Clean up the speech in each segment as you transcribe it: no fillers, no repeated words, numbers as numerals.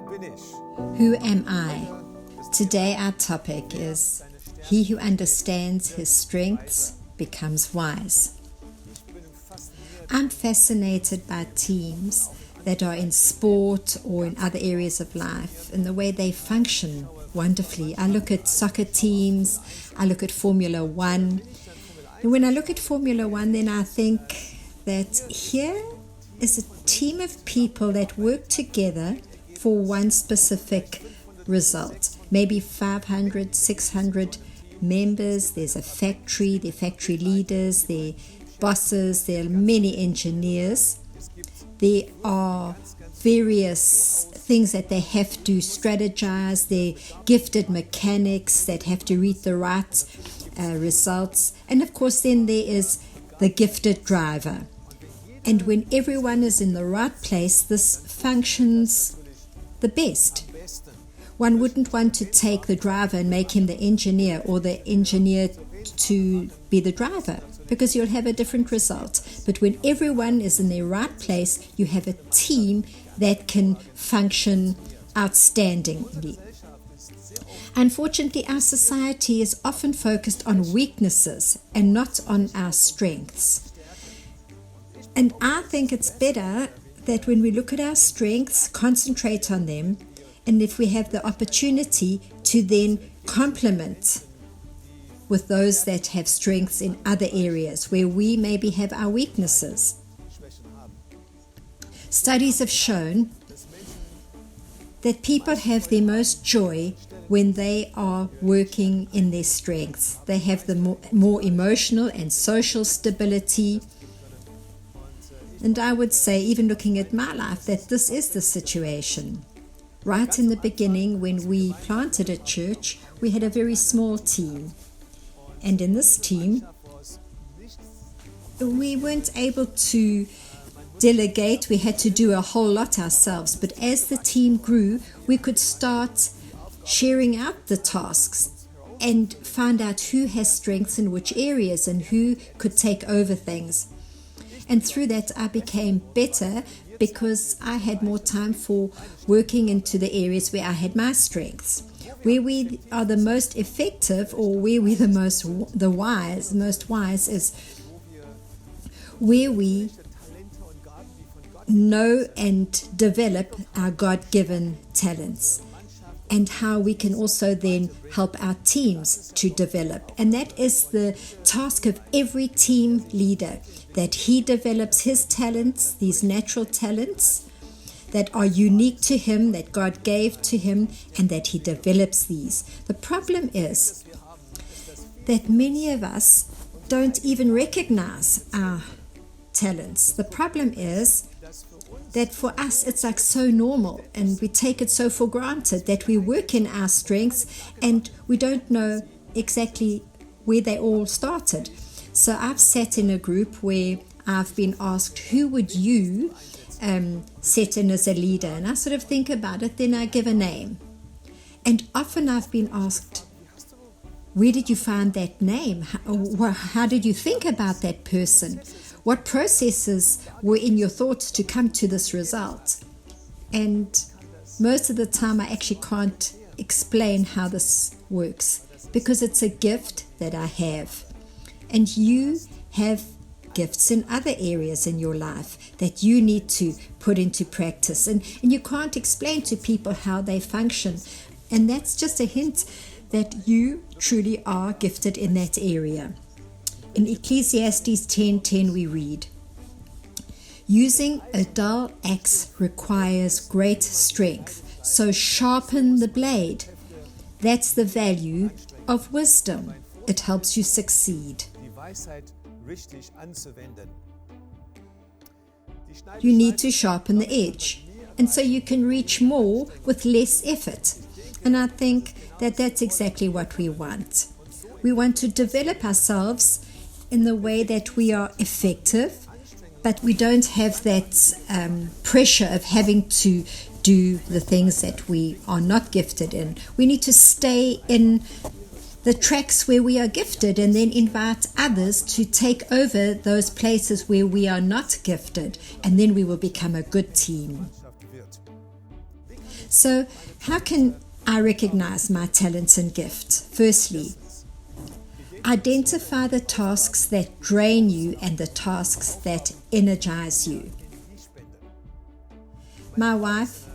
Who am I? Today our topic is He who understands his strengths becomes wise. I'm fascinated by teams that are in sport or in other areas of life and the way they function wonderfully. I look at soccer teams, I look at Formula One. And when I look at Formula One, then I think that here is a team of people that work together for one specific result. Maybe 500, 600 members. There's a factory, the factory leaders, the bosses, there are many engineers. There are various things that they have to strategize. They're gifted mechanics that have to read the right results. And of course then there is the gifted driver. And when everyone is in the right place, this functions the best. One wouldn't want to take the driver and make him the engineer or the engineer to be the driver, because you'll have a different result. But when everyone is in their right place, you have a team that can function outstandingly. Unfortunately, our society is often focused on weaknesses and not on our strengths. And I think it's better that when we look at our strengths, concentrate on them, and if we have the opportunity to then complement with those that have strengths in other areas where we maybe have our weaknesses. Studies have shown that people have their most joy when they are working in their strengths. They have the more emotional and social stability. And I would say, even looking at my life, that this is the situation. Right in the beginning, when we planted a church, we had a very small team. And in this team, we weren't able to delegate. We had to do a whole lot ourselves. But as the team grew, we could start sharing out the tasks and find out who has strengths in which areas and who could take over things. And through that, I became better because I had more time for working into the areas where I had my strengths. Where we are the most effective, or where we're the most wise is where we know and develop our God-given talents, and how we can also then help our teams to develop. And that is the task of every team leader, that he develops his talents, these natural talents that are unique to him, that God gave to him, and that he develops these. The problem is that many of us don't even recognize our talents. The problem is that for us it's like so normal, and we take it so for granted that we work in our strengths and we don't know exactly where they all started. So I've sat in a group where I've been asked, who would you set in as a leader? And I sort of think about it, then I give a name. And often I've been asked, where did you find that name? How did you think about that person? What processes were in your thoughts to come to this result? And most of the time I actually can't explain how this works, because it's a gift that I have. And you have gifts in other areas in your life that you need to put into practice. And you can't explain to people how they function. And that's just a hint that you truly are gifted in that area. In Ecclesiastes 10:10 we read, using a dull axe requires great strength, so sharpen the blade. That's the value of wisdom. It helps you succeed. You need to sharpen the edge, and so you can reach more with less effort. And I think that that's exactly what we want. We want to develop ourselves in the way that we are effective, but we don't have that pressure of having to do the things that we are not gifted in. We need to stay in the tracks where we are gifted and then invite others to take over those places where we are not gifted, and then we will become a good team. So, how can I recognize my talents and gifts? Firstly, identify the tasks that drain you and the tasks that energize you. My wife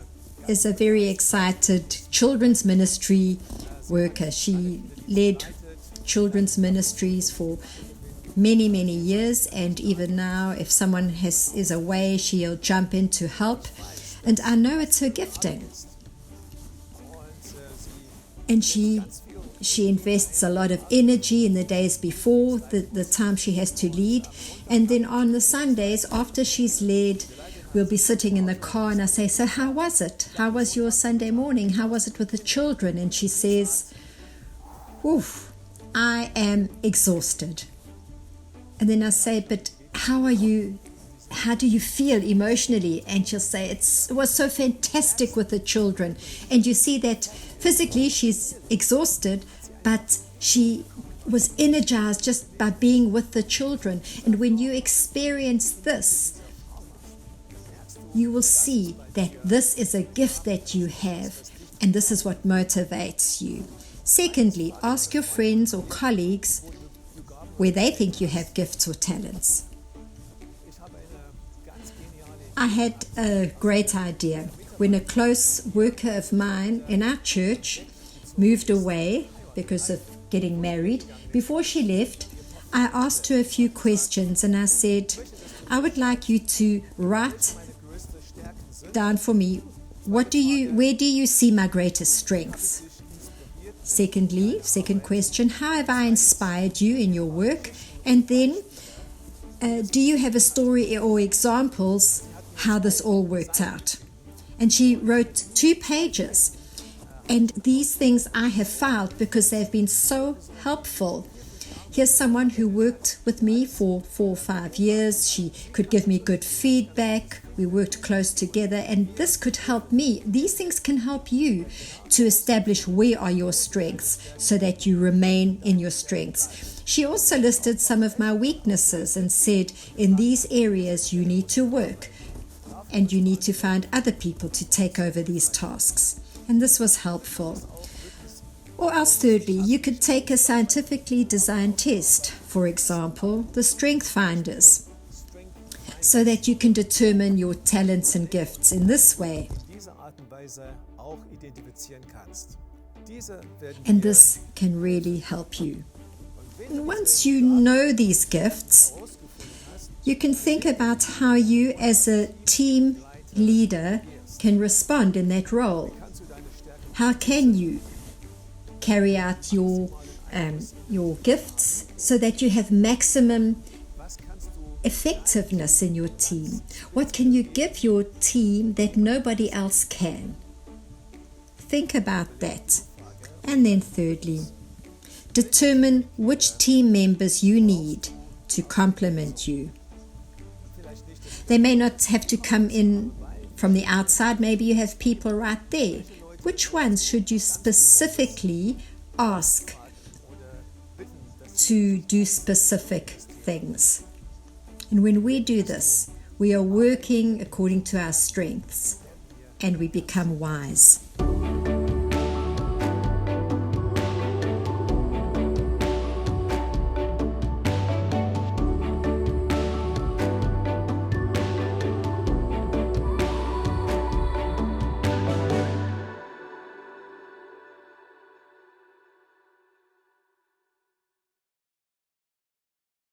is a very excited children's ministry worker. She led children's ministries for many, many years, and even now, if someone is away, she'll jump in to help. And I know it's her gifting. And she invests a lot of energy in the days before the time she has to lead. And then on the Sundays, after she's led, we'll be sitting in the car and I say, so how was it? How was your Sunday morning? How was it with the children? And she says, oof, I am exhausted. And then I say, but how are you? How do you feel emotionally? And she'll say, it was so fantastic with the children. And you see that physically she's exhausted, but she was energized just by being with the children. And when you experience this, you will see that this is a gift that you have, and this is what motivates you. Secondly, ask your friends or colleagues where they think you have gifts or talents. I had a great idea when a close worker of mine in our church moved away because of getting married. Before she left, I asked her a few questions and I said, I would like you to write down for me, where do you see my greatest strengths? Second question, how have I inspired you in your work? And then, do you have a story or examples how this all worked out? And she wrote 2 pages. And these things I have filed because they've been so helpful. Here's someone who worked with me for 4 or 5 years. She could give me good feedback. We worked close together, and this could help me. These things can help you to establish where are your strengths so that you remain in your strengths. She also listed some of my weaknesses and said, in these areas you need to work, and you need to find other people to take over these tasks. And this was helpful. Or else, thirdly, you could take a scientifically designed test, for example, the Strength Finders, so that you can determine your talents and gifts in this way. And this can really help you. And once you know these gifts, you can think about how you as a team leader can respond in that role. How can you carry out your gifts so that you have maximum effectiveness in your team? What can you give your team that nobody else can? Think about that. And then thirdly, determine which team members you need to complement you. They may not have to come in from the outside. Maybe you have people right there. Which ones should you specifically ask to do specific things? And when we do this, we are working according to our strengths and we become wise.